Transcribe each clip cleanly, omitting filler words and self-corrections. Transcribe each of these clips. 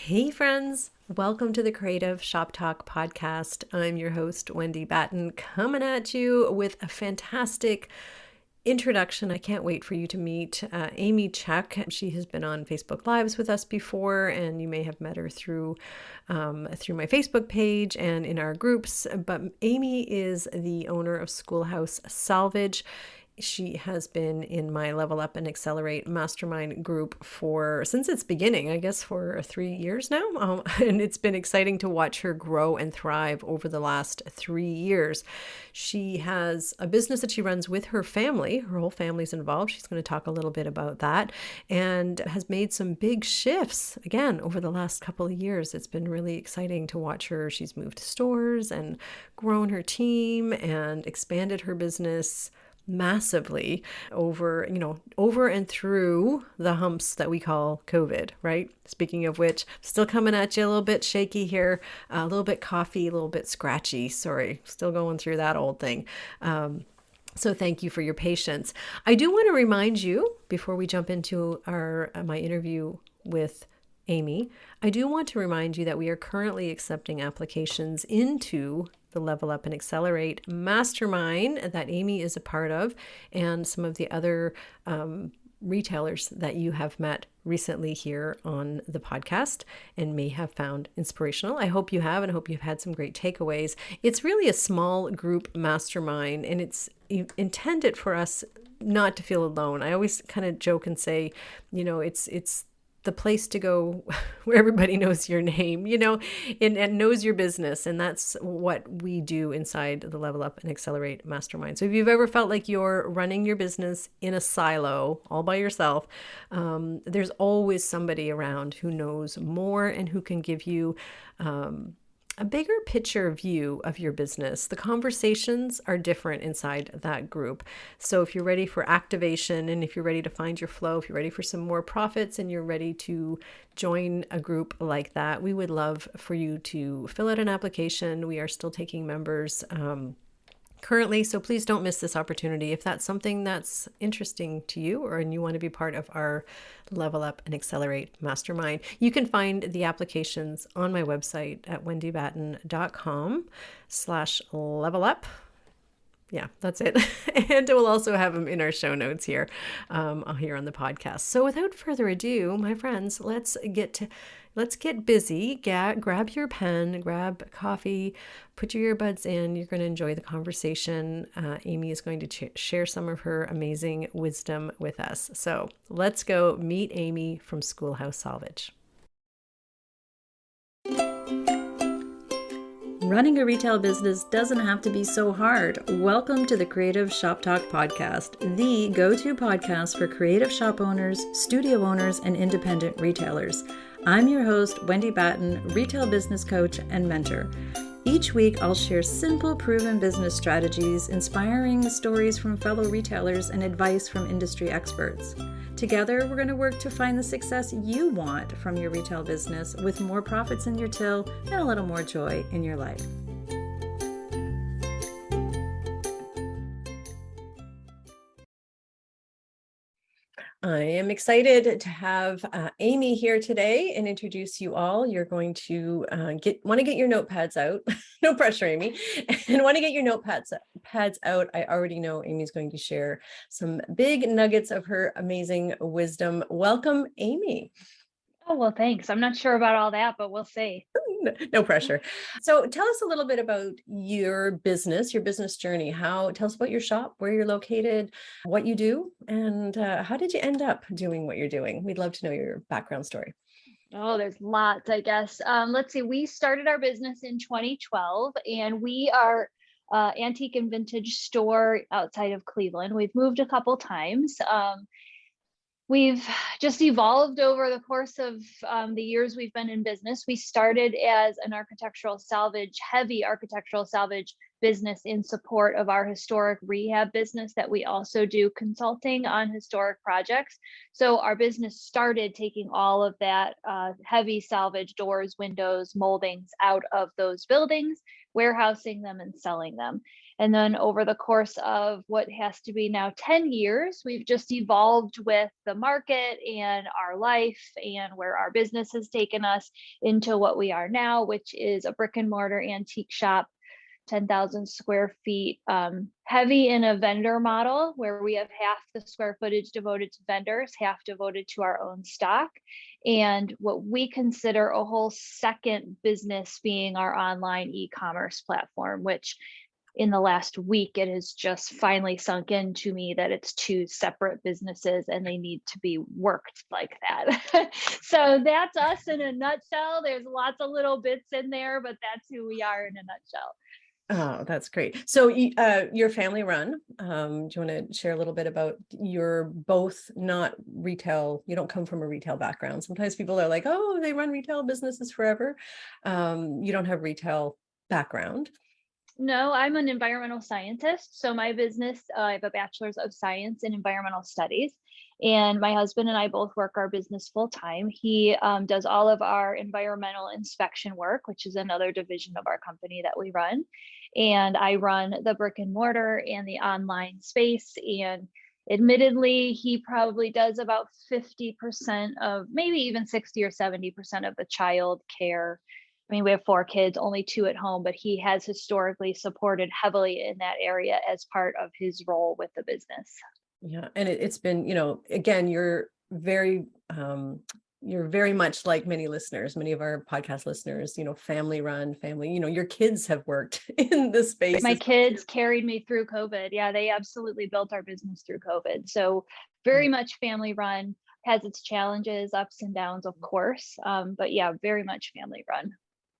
Hey friends, welcome to the Creative Shop Talk podcast. I'm your host, Wendy Batten, coming at you with a fantastic introduction. I can't wait for you to meet Amy Cseh. She has been on Facebook Lives with us before, and you may have met her through my Facebook page and in our groups. But Amy is the owner of Schoolhouse Salvage. She has been in my Level Up and Accelerate Mastermind group since its beginning, I guess for 3 years now. And it's been exciting to watch her grow and thrive over the last 3 years. She has a business that she runs with her family. Her whole family's involved. She's going to talk a little bit about that, and has made some big shifts again over the last couple of years. It's been really exciting to watch her. She's moved stores and grown her team and expanded her business massively over and through the humps that we call COVID, right? Speaking of which, still coming at you a little bit shaky here, a little bit coughy, a little bit scratchy. Sorry, still going through that old thing. So thank you for your patience. I do want to remind you before we jump into my interview with Amy, I do want to remind you that we are currently accepting applications into the Level Up and Accelerate Mastermind that Amy is a part of, and some of the other retailers that you have met recently here on the podcast and may have found inspirational. I hope you have, and I hope you've had some great takeaways. It's really a small group mastermind, and it's intended for us not to feel alone. I always kind of joke and say, it's the place to go where everybody knows your name, and knows your business. And that's what we do inside the Level Up and Accelerate Mastermind. So if you've ever felt like you're running your business in a silo all by yourself, there's always somebody around who knows more and who can give you a bigger picture view of your business. The conversations are different inside that group. So if you're ready for activation, and if you're ready to find your flow, if you're ready for some more profits and you're ready to join a group like that, we would love for you to fill out an application. We are still taking members currently, so please don't miss this opportunity. If that's something that's interesting to you, and you want to be part of our Level Up and Accelerate Mastermind, you can find the applications on my website at wendybatten.com/levelup. Yeah, that's it. And we'll also have them in our show notes here on the podcast. So without further ado, my friends, let's get busy. Grab your pen, grab coffee, put your earbuds in. You're going to enjoy the conversation. Amy is going to share some of her amazing wisdom with us. So let's go meet Amy from Schoolhouse Salvage. Running a retail business doesn't have to be so hard. Welcome to the Creative Shop Talk podcast, the go-to podcast for creative shop owners, studio owners, and independent retailers. I'm your host, Wendy Batten, retail business coach and mentor. Each week, I'll share simple, proven business strategies, inspiring stories from fellow retailers, and advice from industry experts. Together, we're going to work to find the success you want from your retail business, with more profits in your till and a little more joy in your life. I am excited to have Amy here today and introduce you all. You're going to want to get your notepads out. No pressure, Amy. And want to get your notepads out. I already know Amy's going to share some big nuggets of her amazing wisdom. Welcome, Amy. Oh, well, thanks. I'm not sure about all that, but we'll see. No pressure. So tell us a little bit about your business journey. Tell us about your shop, where you're located, what you do, and how did you end up doing what you're doing? We'd love to know your background story. Oh, there's lots, I guess. Let's see. We started our business in 2012, and we are antique and vintage store outside of Cleveland. We've moved a couple times. We've just evolved over the course of the years we've been in business. We started as an heavy architectural salvage business in support of our historic rehab business that we also do consulting on historic projects. So our business started taking all of that heavy salvage doors, windows, moldings out of those buildings, warehousing them and selling them. And then over the course of what has to be now 10 years, we've just evolved with the market and our life and where our business has taken us into what we are now, which is a brick and mortar antique shop, 10,000 square feet, heavy in a vendor model where we have half the square footage devoted to vendors, half devoted to our own stock. And what we consider a whole second business being our online e-commerce platform, which in the last week, it has just finally sunk into me that it's two separate businesses and they need to be worked like that. So that's us in a nutshell. There's lots of little bits in there, but that's who we are in a nutshell. Oh, that's great. So you're family run. Do you want to share a little bit about you're both not retail, you don't come from a retail background. Sometimes people are like, oh, they run retail businesses forever. You don't have retail background. No, I'm an environmental scientist. So my business, I have a bachelor's of science in environmental studies. And my husband and I both work our business full time. He does all of our environmental inspection work, which is another division of our company that we run. And I run the brick and mortar and the online space. And admittedly, he probably does about 50% of, maybe even 60 or 70% of the child care. I mean, we have 4 kids, only 2 at home, but he has historically supported heavily in that area as part of his role with the business. Yeah. And it's been, again, you're very much like many listeners, many of our podcast listeners, family run, family, your kids have worked in this space. My kids carried me through COVID. Yeah, they absolutely built our business through COVID. So very much family run, has its challenges, ups and downs, of course. But yeah, very much family run.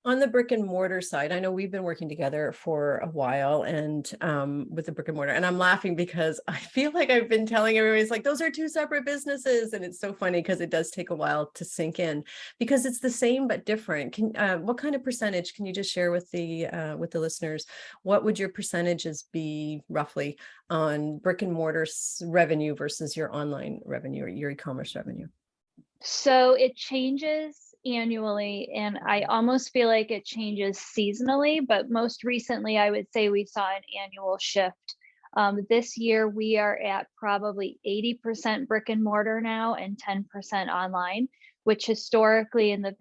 On the brick and mortar side, I know we've been working together for a while and with the brick and mortar, and I'm laughing because I feel like I've been telling everybody, it's like, those are 2 separate businesses. And it's so funny because it does take a while to sink in because it's the same, but different. What kind of percentage can you just share with the listeners? What would your percentages be roughly on brick and mortar revenue versus your online revenue or your e-commerce revenue? So it changes annually, and I almost feel like it changes seasonally, but most recently, I would say we saw an annual shift. This year, we are at probably 80% brick and mortar now and 10% online, which historically in the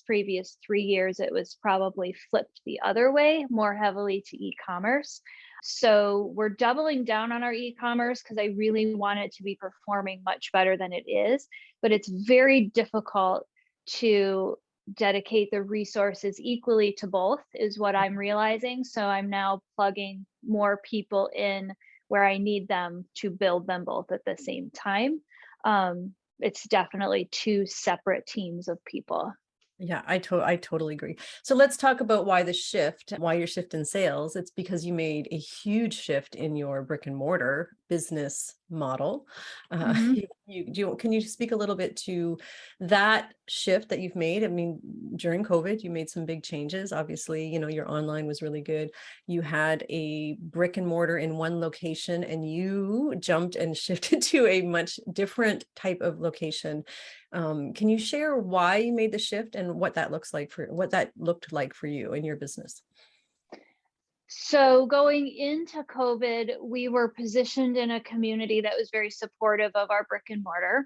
previous 3 years, it was probably flipped the other way, more heavily to e-commerce. So we're doubling down on our e-commerce because I really want it to be performing much better than it is, but it's very difficult to dedicate the resources equally to both is what I'm realizing. So I'm now plugging more people in where I need them to build them both at the same time. It's definitely 2 separate teams of people. Yeah, I totally agree. So let's talk about why your shift in sales. It's because you made a huge shift in your brick and mortar business model. Mhm. Can you speak a little bit to that shift that you've made? I mean, during COVID, you made some big changes. Obviously, your online was really good. You had a brick and mortar in one location and you jumped and shifted to a much different type of location. Can you share why you made the shift and what that looked like for you in your business? So going into COVID, we were positioned in a community that was very supportive of our brick and mortar.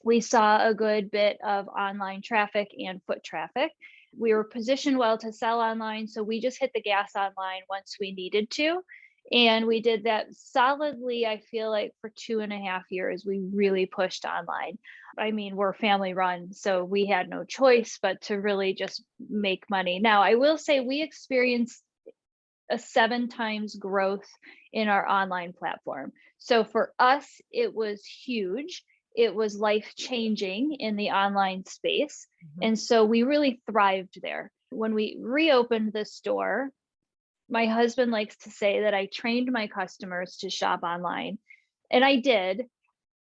We saw a good bit of online traffic and foot traffic. We were positioned well to sell online, so we just hit the gas online once we needed to. And we did that solidly, I feel like, for 2.5 years. We really pushed online. I mean, we're family run, so we had no choice but to really just make money. Now, I will say we experienced a 7 times growth in our online platform. So for us, it was huge. It was life changing in the online space. And so we really thrived there. When we reopened the store, my husband likes to say that I trained my customers to shop online. And I did.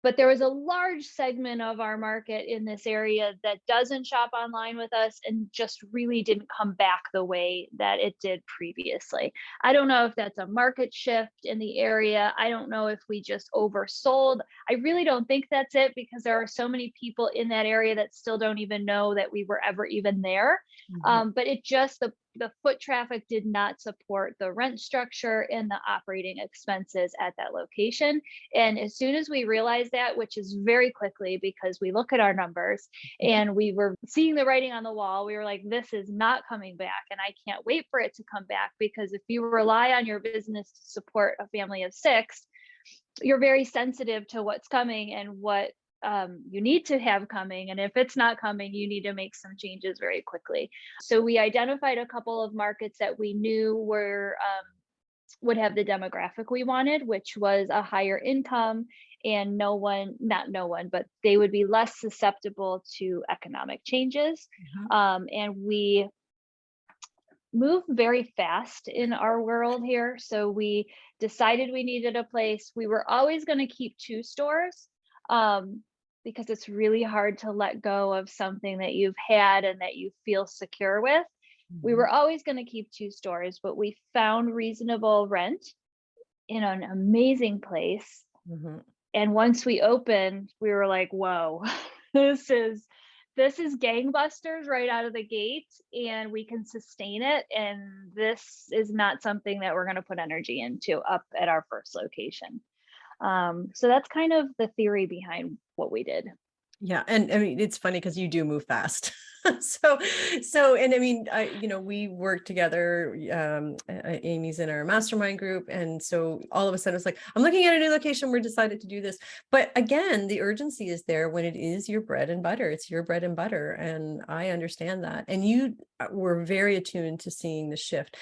But there was a large segment of our market in this area that doesn't shop online with us and just really didn't come back the way that it did previously. I don't know if that's a market shift in the area. I don't know if we just oversold. I really don't think that's it because there are so many people in that area that still don't even know that we were ever even there. But the foot traffic did not support the rent structure and the operating expenses at that location. And as soon as we realized that, which is very quickly because we look at our numbers and we were seeing the writing on the wall, we were like, this is not coming back. And I can't wait for it to come back, because if you rely on your business to support a family of 6, you're very sensitive to what's coming and what you need to have coming. And if it's not coming, you need to make some changes very quickly. So we identified a couple of markets that we knew were would have the demographic we wanted, which was a higher income, and not no one, but they would be less susceptible to economic changes. Mhm. And we move very fast in our world here. So we decided we needed a place. We were always going to keep 2 stores, because it's really hard to let go of something that you've had and that you feel secure with. We Mhm. were always going to keep 2 stores, but we found reasonable rent in an amazing place. Mhm. And once we opened, we were like, whoa, this is gangbusters right out of the gate, and we can sustain it. And this is not something that we're going to put energy into up at our first location. So that's kind of the theory behind what we did. Yeah, and I mean, it's funny because you do move fast. So, and I mean, we work together. Amy's in our mastermind group, and so all of a sudden, it's like I'm looking at a new location. We're decided to do this, but again, the urgency is there when it is your bread and butter. It's your bread and butter, and I understand that. And you were very attuned to seeing the shift.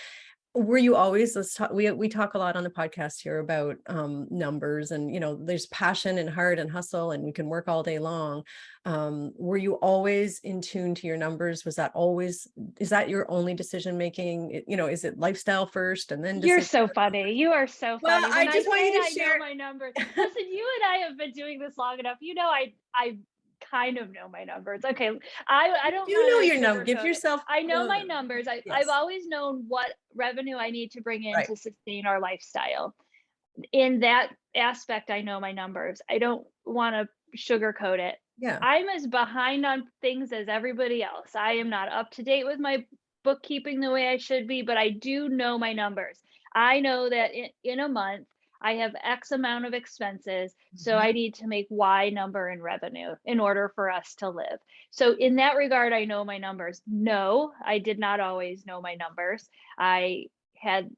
Were you always, let's talk, we talk a lot on the podcast here about numbers, and there's passion and heart and hustle, and you can work all day long. Were you always in tune to your numbers? Is that your only decision making? Is it lifestyle first and then You're decision? so funny. You are so Well, funny. I When I just want say you to I know share. my numbers, listen, you and I have been doing this long enough. I kind of know my numbers. Okay, I You don't do know want your to number. Give sugarcoat it. yourself. I know No, my no. numbers. I've Yes. always known what revenue I need to bring in Right. to sustain our lifestyle. In that aspect, I know my numbers. I don't want to sugarcoat it. Yeah. I'm as behind on things as everybody else. I am not up to date with my bookkeeping the way I should be, but I do know my numbers. I know that in a month, I have X amount of expenses, so Mhm. I need to make Y number in revenue in order for us to live. So, in that regard, I know my numbers. No, I did not always know my numbers. I had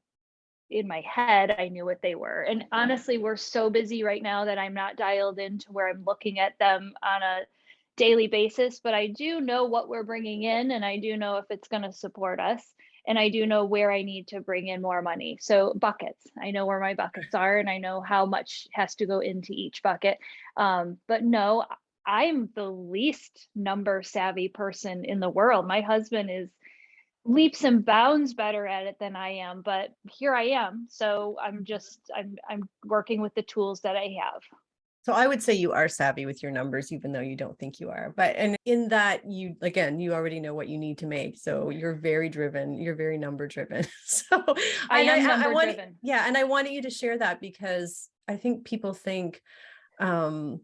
in my head, I knew what they were. And honestly, we're so busy right now that I'm not dialed into where I'm looking at them on a daily basis, but I do know what we're bringing in, and I do know if it's going to support us, and I do know where I need to bring in more money. So buckets, I know where my buckets are, and I know how much has to go into each bucket. But no, I'm the least number savvy person in the world. My husband is leaps and bounds better at it than I am, but here I am. So I'm working with the tools that I have. So I would say you are savvy with your numbers, even though you don't think you are. But and in that, you already know what you need to make. So you're very driven. You're very number driven. So I and am I number want, driven. yeah, and I wanted you to share that because I think people think um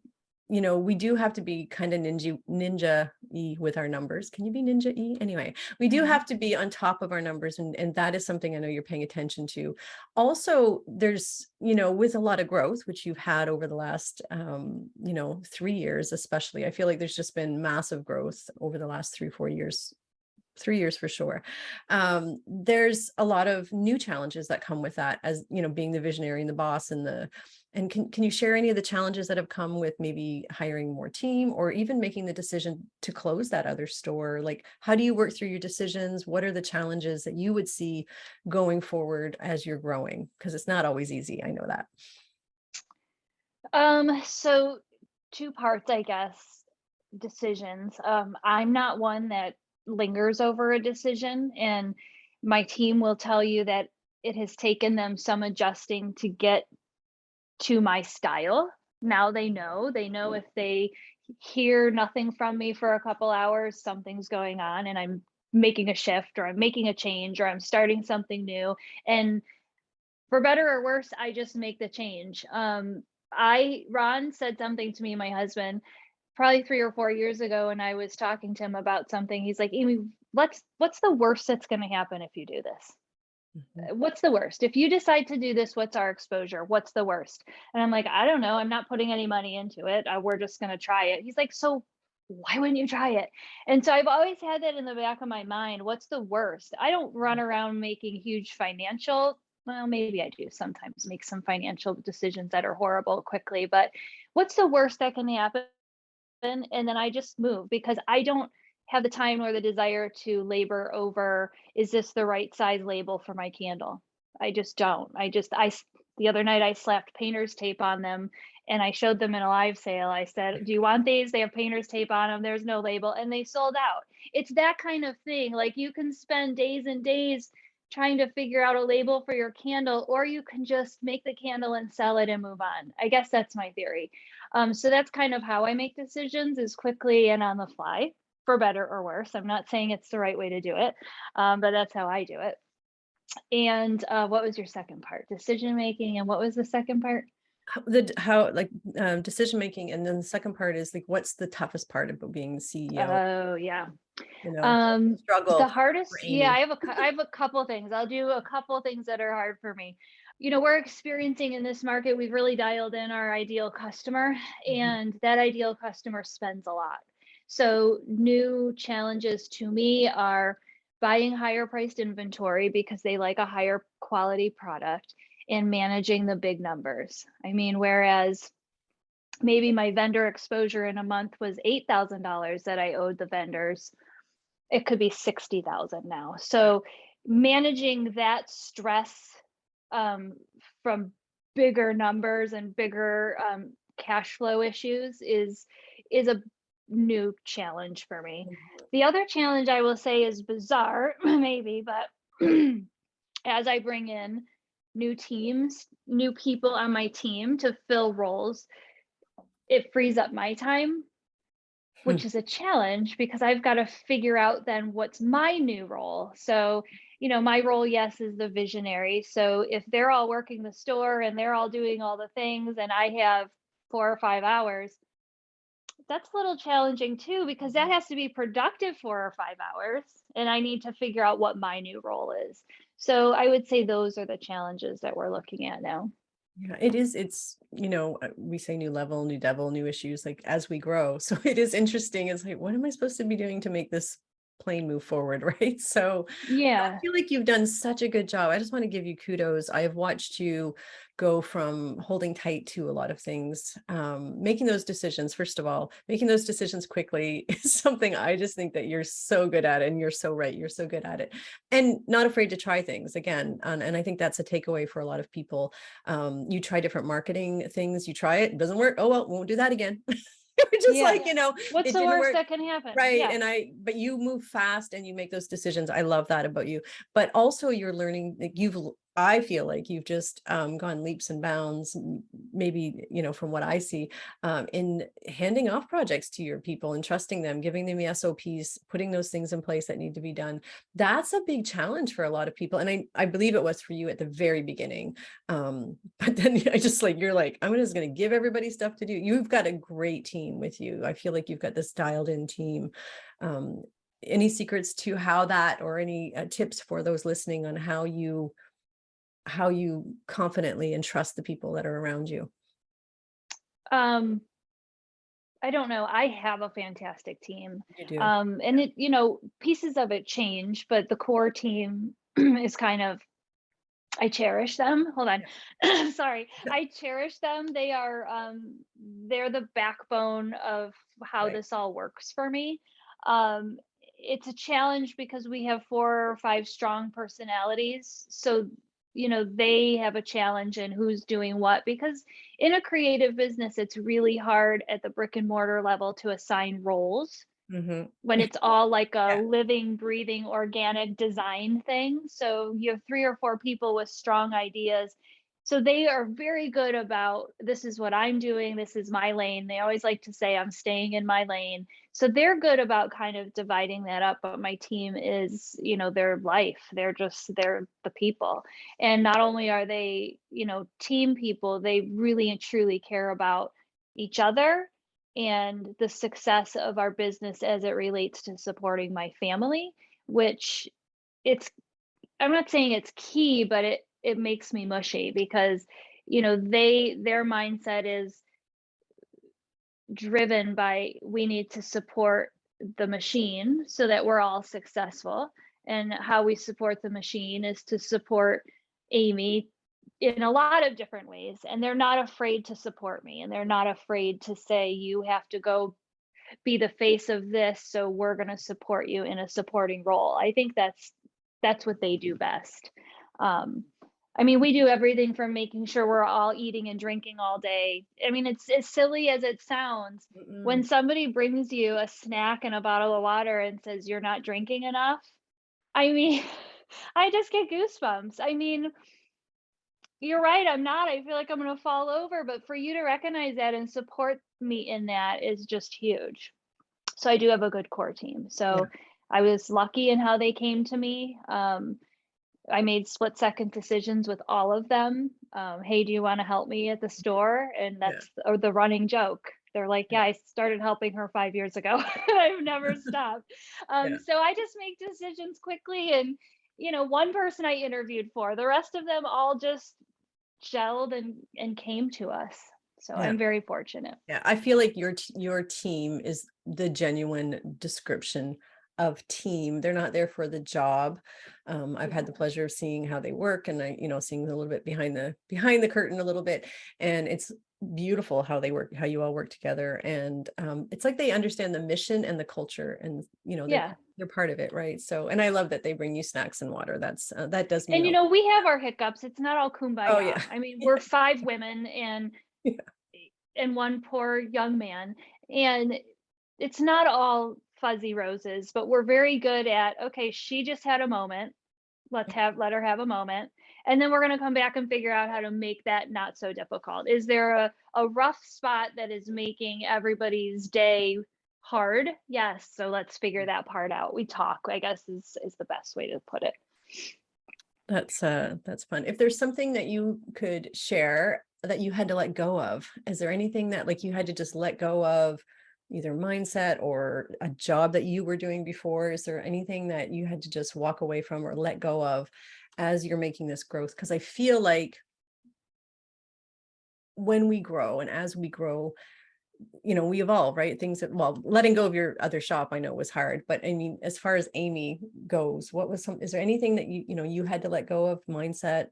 we do have to be kind of ninja-y with our numbers. Can you be ninja-y? Anyway, we do Mhm. have to be on top of our numbers, and that is something I know you're paying attention to. Also, there's, with a lot of growth, which you've had over the last 3 years, especially, I feel like there's just been massive growth over the last 3 4 years. 3 years for sure. There's a lot of new challenges that come with that, as being the visionary and the boss and can you share any of the challenges that have come with maybe hiring more team or even making the decision to close that other store? Like, how do you work through your decisions? What are the challenges that you would see going forward as you're growing? Because it's not always easy. I know that. So 2 parts, I guess. Decisions. I'm not one that lingers over a decision, and my team will tell you that it has taken them some adjusting to get to my style. Now they know if they hear nothing from me for a couple hours, something's going on, and I'm making a shift, or I'm making a change, or I'm starting something new. And for better or worse, I just make the change. Ron said something to me, my husband, probably 3 or 4 years ago, and I was talking to him about something. He's like, Amy, what's the worst that's going to happen if you do this? Mhm. What's the worst? If you decide to do this, what's our exposure? What's the worst? And I'm like, I don't know. I'm not putting any money into it. We're just going to try it. He's like, so why wouldn't you try it? And so I've always had that in the back of my mind. What's the worst? I don't run around making huge financial, well, maybe I do sometimes make some financial decisions that are horrible quickly, but what's the worst that can happen? And then I just move because I don't have the time nor the desire to labor over, is this the right size label for my candle? I just don't. The other night I slapped painter's tape on them and I showed them in a live sale. I said, "Do you want these? They have painter's tape on them. There's no label." And they sold out. It's that kind of thing. Like you can spend days and days trying to figure out a label for your candle, or you can just make the candle and sell it and move on. I guess that's my theory. So that's kind of how I make decisions, is quickly and on the fly, for better or worse. I'm not saying it's the right way to do it, but that's how I do it. And what was your second part? Decision making, and what was the second part? Decision making, and then the second part is like, what's the toughest part about being the CEO? Oh yeah. What's the The struggle for hardest, yeah, Amy? I have a couple things. I'll do a couple things that are hard for me. We're experiencing in this market, we've really dialed in our ideal customer, Mhm. and that ideal customer spends a lot. So new challenges to me are buying higher priced inventory because they like a higher quality product, and managing the big numbers. I mean, whereas maybe my vendor exposure in a month was $8,000 that I owed the vendors, it could be 60,000 now. So managing that stress, um, from bigger numbers and bigger, cash flow issues is a new challenge for me. The other challenge I will say is bizarre, maybe, but as I bring in new teams, new people on my team to fill roles, it frees up my time, which is a challenge because I've got to figure out then what's my new role. So, my role, yes, is the visionary. So if they're all working the store and they're all doing all the things and I have 4 or 5 hours, that's a little challenging too, because that has to be productive 4 or 5 hours. And I need to figure out what my new role is. So I would say those are the challenges that we're looking at now. Yeah, it is. It's, we say new level, new devil, new issues, like as we grow. So it is interesting. It's like, what am I supposed to be doing to make this plane move forward? Right. So I Yeah. feel like you've done such a good job. I just want to give you kudos. I have watched you go from holding tight to a lot of things, making those decisions. First of all, making those decisions quickly is something I just think that you're so good at, and you're so right. You're so good at it, and not afraid to try things again. And I think that's a takeaway for a lot of people. You try different marketing things. You try it doesn't work. Oh well, won't do that again. Just Yeah. like What's it the didn't worst work. that can happen? Right. Yeah. But you move fast and you make those decisions. I love that about you. But also you're learning, like I feel like you've just gone leaps and bounds, maybe, from what I see, in handing off projects to your people and trusting them, giving them the SOPs, putting those things in place that need to be done. That's a big challenge for a lot of people. And I believe it was for you at the very beginning. But then I just like, you're like, I'm just going to give everybody stuff to do. You've got a great team with you. I feel like you've got this dialed in team. Um, any secrets to how that, or any tips for those listening on how you confidently entrust the people that are around you? Um, I don't know. I have a fantastic team. You do. And pieces of it change, but the core team is kind of, I cherish them. Hold on. Sorry. I cherish them. They're the backbone of how Right. this all works for me. Um, it's a challenge because we have 4 or 5 strong personalities. So, they have a challenge in who's doing what, because in a creative business, it's really hard at the brick and mortar level to assign roles Mm-hmm. when it's all like a Yeah. living, breathing, organic design thing. So you have 3 or 4 people with strong ideas. So they are very good about, this is what I'm doing, this is my lane. They always like to say, I'm staying in my lane. So they're good about kind of dividing that up. But my team is, their life. They're the people. And not only are they, team people, they really and truly care about each other and the success of our business as it relates to supporting my family. which I'm not saying it's key, but it makes me mushy because, their mindset is driven by, we need to support the machine so that we're all successful. And how we support the machine is to support Amy in a lot of different ways. And they're not afraid to support me. And they're not afraid to say, you have to go be the face of this. So we're going to support you in a supporting role. I think that's what they do best. I mean, we do everything from making sure we're all eating and drinking all day. I mean, it's as silly as it sounds. When Mm-mm. somebody brings you a snack and a bottle of water and says you're not drinking enough, I mean, I just get goosebumps. I mean, you're right. I'm not. I feel like I'm going to fall over, but for you to recognize that and support me in that is just huge. So I do have a good core team. Yeah. So I was lucky in how they came to me. I made split second decisions with all of them. Hey, do you want to help me at the store? And Yeah. that's or the running joke. They're like, yeah, Yeah. I started helping her 5 years ago. I've never stopped. Yeah. So I just make decisions quickly. And, one person I interviewed for, the rest of them all just gelled and came to us. So Yeah. I'm very fortunate. Yeah, I feel like your team is the genuine description of team. They're not there for the job. I've had the pleasure of seeing how they work, and seeing a little bit behind the curtain a little bit, and it's beautiful how they work, how you all work together, and it's like they understand the mission and the culture, and Yeah. they're part of it, right? So, and I love that they bring you snacks and water. That does mean And, a lot. we have our hiccups. It's not all Oh kumbaya. yeah, I mean, yeah, we're 5 women yeah, and one poor young man. And it's not all fuzzy roses, but we're very good at, okay, she just had a moment. Let her have a moment. And then we're going to come back and figure out how to make that not so difficult. Is there a rough spot that is making everybody's day hard? Yes. So let's figure that part out. We talk, I guess is the best way to put it. That's fun. If there's something that you could share that you had to let go of, is there anything that like you had to just let go of, either mindset or a job that you were doing before? Is there anything that you had to just walk away from or let go of as you're making this growth? Because I feel like when we grow and as we grow, we evolve, right? Things that, well, letting go of your other shop, I know was hard, but I mean, as far as Amy goes, is there anything that you had to let go of, mindset,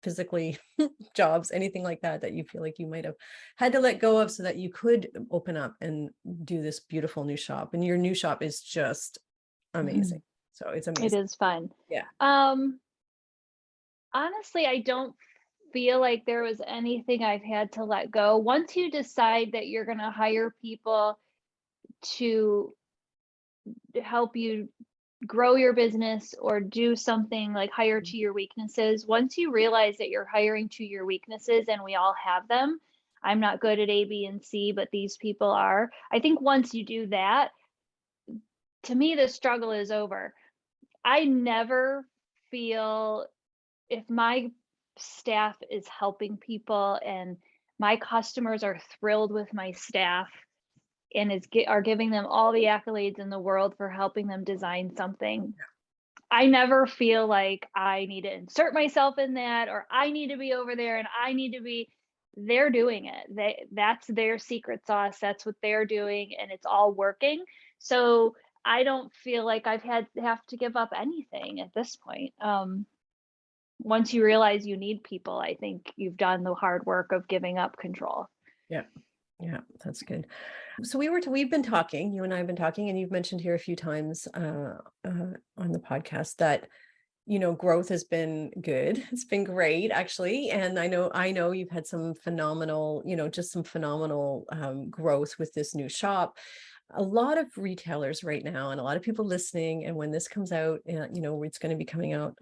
physically, jobs, anything like that you feel like you might have had to let go of so that you could open up and do this beautiful new shop? And your new shop is just amazing. So it's It amazing. is fun. Yeah. Um, Honestly, I don't feel like there was anything I've had to let go. Once you decide that you're going to hire people to help you grow your business or do something like hire to your weaknesses, once you realize that you're hiring to your weaknesses, and we all have them, I'm not good at A, B, and C, but these people are. I think once you do that, to me, the struggle is over. I never feel, if my staff is helping people and my customers are thrilled with my staff and are giving them all the accolades in the world for helping them design something, I never feel like I need to insert myself in that, or I need to be over there and I need to be. They're doing it. That's their secret sauce. That's what they're doing, and it's all working. So I don't feel like have to give up anything at this point. Once you realize you need people, I think you've done the hard work of giving up control. Yeah. Yeah, that's good. So we've been talking, you and I have been talking, and you've mentioned here a few times on the podcast that growth has been good. It's been great, actually. And I know you've had some phenomenal, just some phenomenal growth with this new shop. A lot of retailers right now, and a lot of people listening, and when this comes out, it's going to be coming out,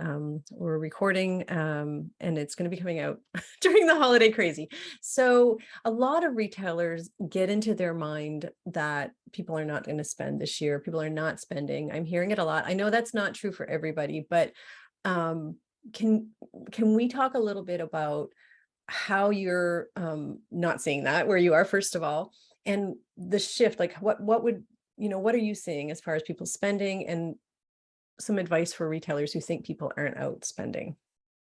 we're recording, and it's going to be coming out during the holiday crazy. So a lot of retailers get into their mind that people are not going to spend this year. People are not spending. I'm hearing it a lot. I know that's not true for everybody, but um, can we talk a little bit about how you're not seeing that where you are, first of all, and the shift, like what are you seeing as far as people spending, and some advice for retailers who think people aren't out spending?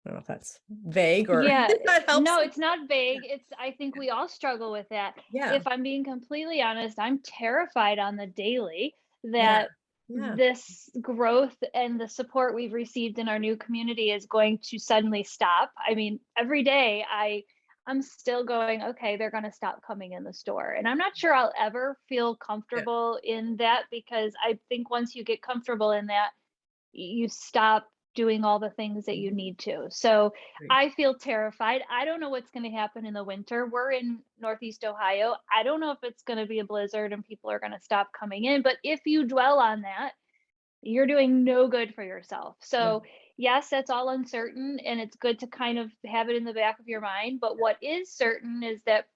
I don't know if that's vague or Yeah, that helps. no, it's not vague. I think we all struggle with that. Yeah, If I'm being completely honest, I'm terrified on the daily yeah, that yeah, this growth and the support we've received in our new community is going to suddenly stop. I mean, every day I'm still going, okay, they're going to stop coming in the store. And I'm not sure I'll ever feel yeah. comfortable in that, because I think once you get comfortable in that, you stop doing all the things that you Mhm. need to. So Right. I feel terrified. I don't know what's going to happen in the winter. We're in Northeast Ohio. I don't know if it's going to be a blizzard and people are going to stop coming in. But if you dwell on that, you're doing no good for yourself. So, Mhm. yes, that's all uncertain, and it's good to kind of have it in the back of your mind. But what is certain is that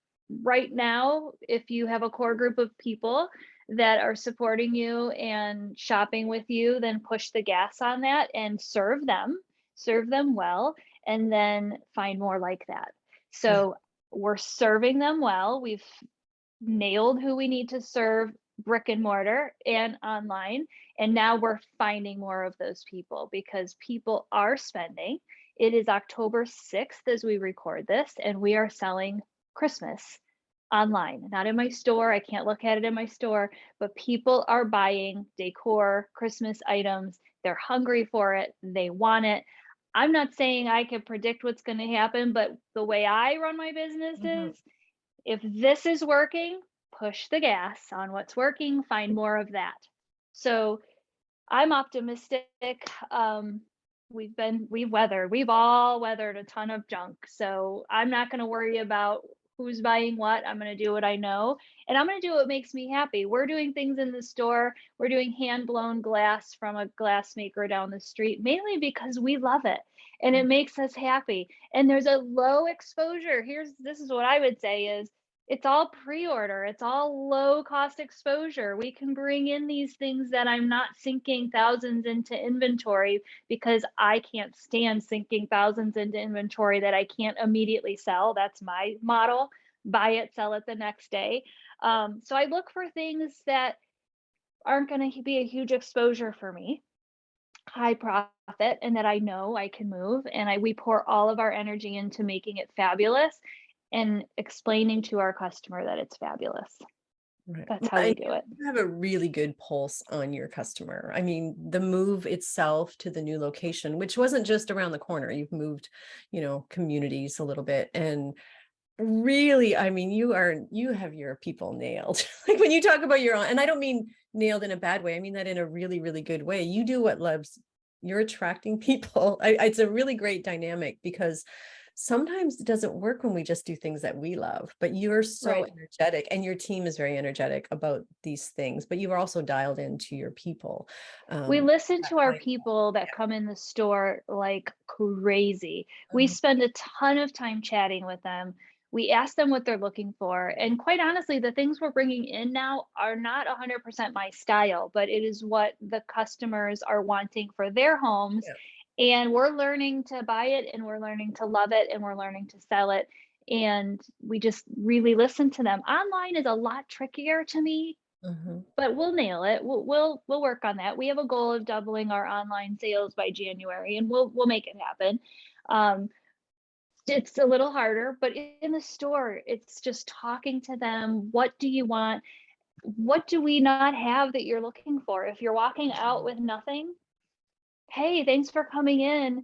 right now, if you have a core group of people that are supporting you and shopping with you, then push the gas on that and serve them well, and then find more like that. Yeah. So, we're serving them well. We've nailed who we need to serve brick and mortar and online. And now we're finding more of those people because people are spending. It is October 6th as we record this, and we are selling Christmas online, not in my store. I can't look at it in my store, but people are buying decor, Christmas items. They're hungry for it, they want it. I'm not saying I can predict what's going to happen, but the way I run my business Mhm. is, if this is working, push the gas on what's working, find more of that. So I'm optimistic. Um, we've all weathered a ton of junk. So I'm not going to worry about who's buying what. I'm going to do what I know, and I'm going to do what makes me happy. We're doing things in the store. We're doing hand blown glass from a glass maker down the street, mainly because we love it and it makes us happy. And there's a low exposure. This is what I would say is, it's all pre-order. It's all low cost exposure. We can bring in these things that I'm not sinking thousands into inventory, because I can't stand sinking thousands into inventory that I can't immediately sell. That's my model. Buy it, sell it the next day. So I look for things that aren't going to be a huge exposure for me, high profit, and that I know I can move. And we pour all of our energy into making it fabulous and explaining to our customer that it's fabulous. Right. That's Well, how we and do it. you have a really good pulse on your customer. I mean, the move itself to the new location, which wasn't just around the corner, you've moved, communities a little bit. And really, I mean, you have your people nailed. Like when you talk about your own, and I don't mean nailed in a bad way. I mean that in a really, really good way. You do what loves. You're attracting people. It's a really great dynamic because sometimes it doesn't work when we just do things that we love, but you're so Right. energetic and your team is very energetic about these things, but you are also dialed into your people. We Um, listen that to our client- people that come in the store like crazy. We Mhm. spend a ton of time chatting with them. We ask them what they're looking for. And quite honestly, the things we're bringing in now are not 100% my style, but it is what the customers are wanting for their homes. Yeah. And we're learning to buy it, and we're learning to love it, and we're learning to sell it. And we just really listen to them. Online is a lot trickier to me, Mhm. but we'll nail it. We'll work on that. We have a goal of doubling our online sales by January, and we'll make it happen. Um, it's a little harder, but in the store, it's just talking to them. What do you want? What do we not have that you're looking for? If you're walking out with nothing, hey, thanks for coming in.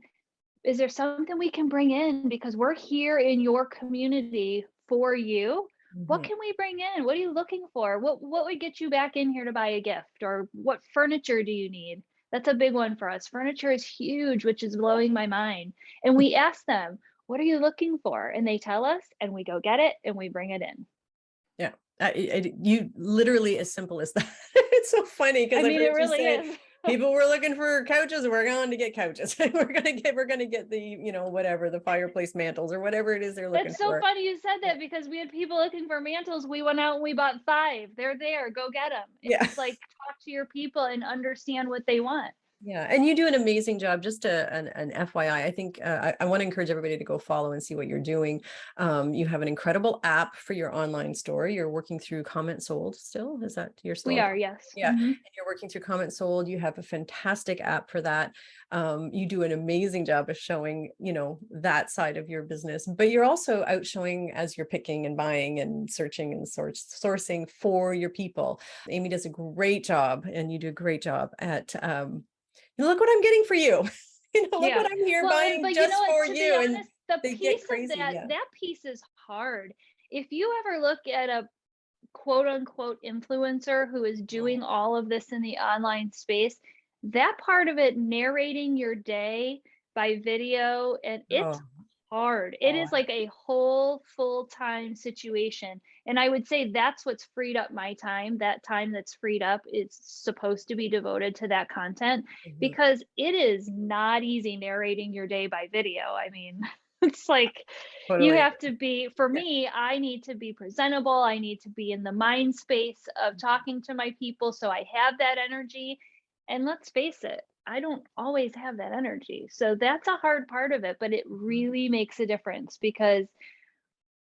Is there something we can bring in, because we're here in your community for you? What Mhm. can we bring in? What are you looking for? What would get you back in here to buy a gift? Or what furniture do you need? That's a big one for us. Furniture is huge, which is blowing my mind. And we ask them, what are you looking for? And they tell us, and we go get it and we bring it in. Yeah. You literally as simple as that. It's so funny because I I've mean, it heard you really say is. people were looking for couches. We're going to get couches. We're gonna get the, whatever, the fireplace mantles or whatever it is they're looking That's so for. funny you said Yeah. that, because we had people looking for mantles. We went out and we bought 5. They're there. Go get them. Yeah. It's like, talk to your people and understand what they want. Yeah, and you do an amazing job. Just an FYI, I think I want to encourage everybody to go follow and see what you're doing. You have an incredible app for your online store. You're working through Comment Sold still. Is that you're still We on? are, yes. Yeah, and you're working through Comment Sold. You have a fantastic app for that. You do an amazing job of showing, that side of your business, but you're also out showing as you're picking and buying and searching and sourcing for your people. Amy does a great job, and you do a great job at look what I'm getting for you. Look Yeah. what I'm here Well, buying but you just know what, for to be you. And honest, the they get piece of crazy. Yeah. that piece is hard. If you ever look at a quote unquote influencer who is Oh, doing all of this in the online space, that part of it, narrating your day by video, and it's oh, hard. It oh, is like a whole full-time situation. And I would say that's what's freed up my time. That time that's freed up is supposed to be devoted to that content, mhm, because it is not easy narrating your day by video. I mean, it's like you totally. have to be, for Yeah. me, I need to be presentable. I need to be in the mind space of talking to my people so I have that energy. And let's face it, I don't always have that energy. So that's a hard part of it, but it Mhm, really makes a difference because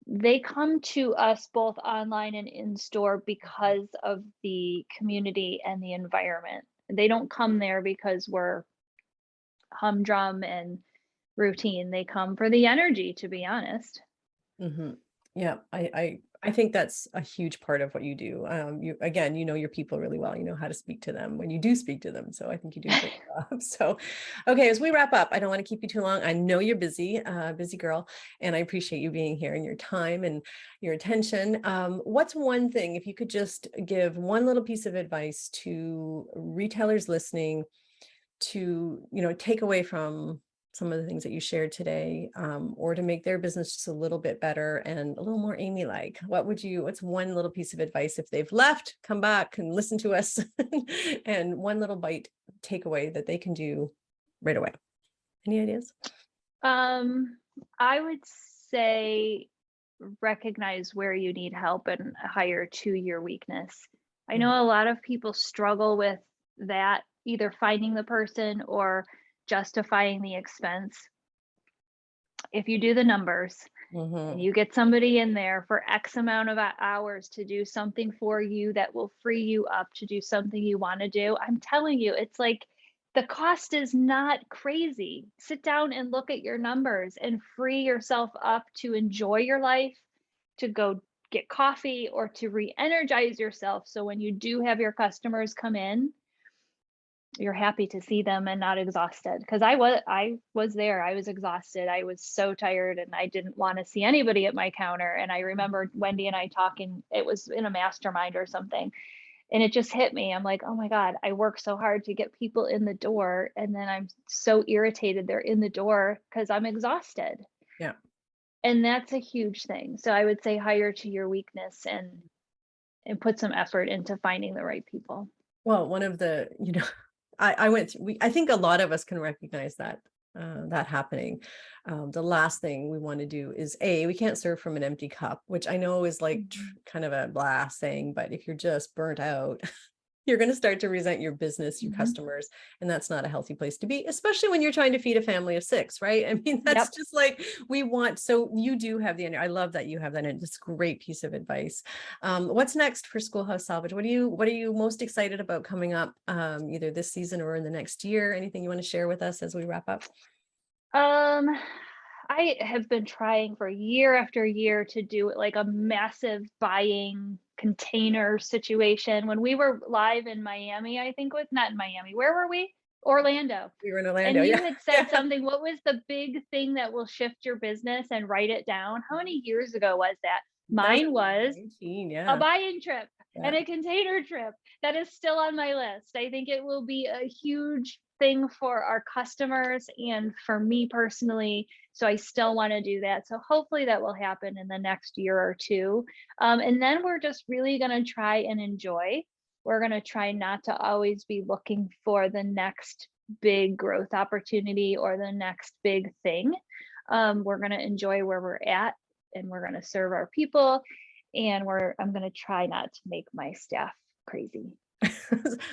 they come to us both online and in store because of the community and the environment. They don't come there because we're humdrum and routine. They come for the energy, to be honest. mhm. Yeah, I think that's a huge part of what you do. You again, you know your people really well. You know how to speak to them when you do speak to them. So I think you do a great job. So, okay, as we wrap up, I don't want to keep you too long. I know you're busy, busy girl, and I appreciate you being here and your time and your attention. What's one thing, if you could just give one little piece of advice to retailers listening to, take away from some of the things that you shared today, or to make their business just a little bit better and a little more Amy like, what's one little piece of advice if they've left, come back and listen to us and one little bite takeaway that they can do right away? Any ideas? Um, I would say recognize where you need help and hire to your weakness. I Mhm. know a lot of people struggle with that, either finding the person or justifying the expense. If you do the numbers and Mhm. you get somebody in there for X amount of hours to do something for you that will free you up to do something you want to do, I'm telling you, it's like the cost is not crazy. Sit down and look at your numbers and free yourself up to enjoy your life, to go get coffee, or to re energize yourself. So when you do have your customers come in, you're happy to see them and not exhausted. Because I was there, I was exhausted, I was so tired, and I didn't want to see anybody at my counter. And I remember Wendy and I talking, it was in a mastermind or something, and it just hit me. I'm like, oh my god, I work so hard to get people in the door, and then I'm so irritated they're in the door because I'm exhausted. Yeah. And that's a huge thing. So I would say hire to your weakness and put some effort into finding the right people. Well, one of the, I went through, I think a lot of us can recognize that happening. The last thing we want to do is we can't serve from an empty cup, which I know is like Mhm. kind of a blah saying, but if you're just burnt out, you're going to start to resent your business, your Mhm. customers, and that's not a healthy place to be, especially when you're trying to feed a family of 6, right? I mean, that's Yep. just like we want. So you do have the energy. I love that you have that, and it's a great piece of advice. What's next for Schoolhouse Salvage? What are you most excited about coming up, either this season or in the next year? Anything you want to share with us as we wrap up? Um, I have been trying for year after year to do like a massive buying container situation. When we were live in Miami, I think, was not in Miami. Where were we? Orlando. We were in And Orlando. you Yeah. had said Yeah. something. What was the big thing that will shift your business, and write it down? How many years ago was that? Mine was 2019. a Yeah. buying trip Yeah. and a container trip. That is still on my list. I think it will be a huge thing for our customers and for me personally. So I still want to do that. So hopefully that will happen in the next year or two. And then we're just really going to try and enjoy. We're going to try not to always be looking for the next big growth opportunity or the next big thing. We're going to enjoy where we're at, and we're going to serve our people, and I'm going to try not to make my staff crazy.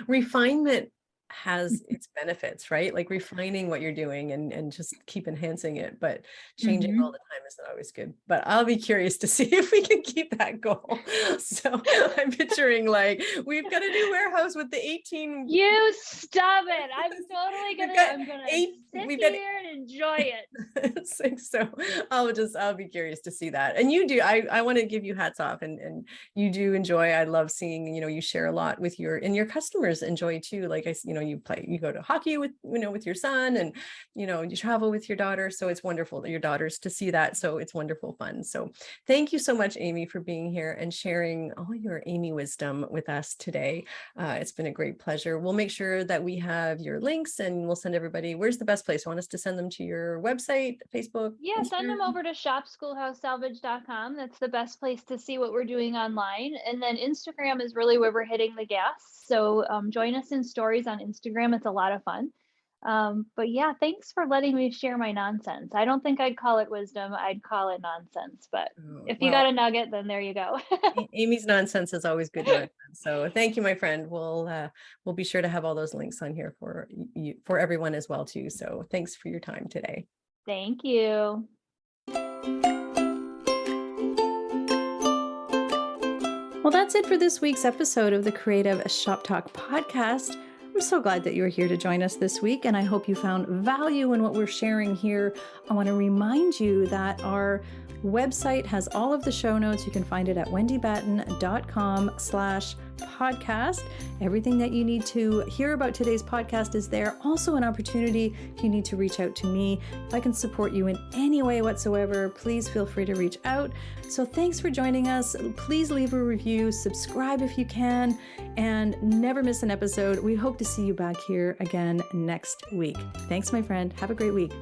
Refinement has its benefits, right? Like refining what you're doing and just keep enhancing it, but changing all Mhm. the time isn't always good. But I'll be curious to see if we can keep that goal. So I'm picturing like we've got a new warehouse with the 18. You stop it. I'm totally We've gonna got I'm gonna eight. sit We've got here and enjoy it. so I'll be curious to see that. And you do, I want to give you hats off, and you do enjoy. I love seeing, you share a lot with your customers enjoy too. Like you go to hockey with, with your son, and, you travel with your daughter. So it's wonderful that your daughters to see that. So it's wonderful fun. So thank you so much, Amy, for being here and sharing all your Amy wisdom with us today. It's been a great pleasure. We'll make sure that we have your links, and we'll send everybody. Where's the best place? Want us to send them to your website, Facebook, Yeah, send them Instagram? over to shopschoolhousesalvage.com. That's the best place to see what we're doing online. And then Instagram is really where we're hitting the gas. So join us in stories on Instagram. It's a lot of fun. But yeah, thanks for letting me share my nonsense. I don't think I'd call it wisdom. I'd call it nonsense. But Oh, if you got well, a nugget, then there you go. Amy's nonsense is always good nonsense. So thank you, my friend. We'll be sure to have all those links on here for you, for everyone as well too. So thanks for your time today. Thank you. Well, that's it for this week's episode of the Creative Shop Talk podcast. I'm so glad that you were here to join us this week, and I hope you found value in what we're sharing here. I want to remind you that our website has all of the show notes. You can find it at wendybatten.com/podcast. Everything that you need to hear about today's podcast is there. Also an opportunity if you need to reach out to me. If I can support you in any way whatsoever, please feel free to reach out. So thanks for joining us. Please leave a review, subscribe if you can, and never miss an episode. We hope to see you back here again next week. Thanks, my friend. Have a great week.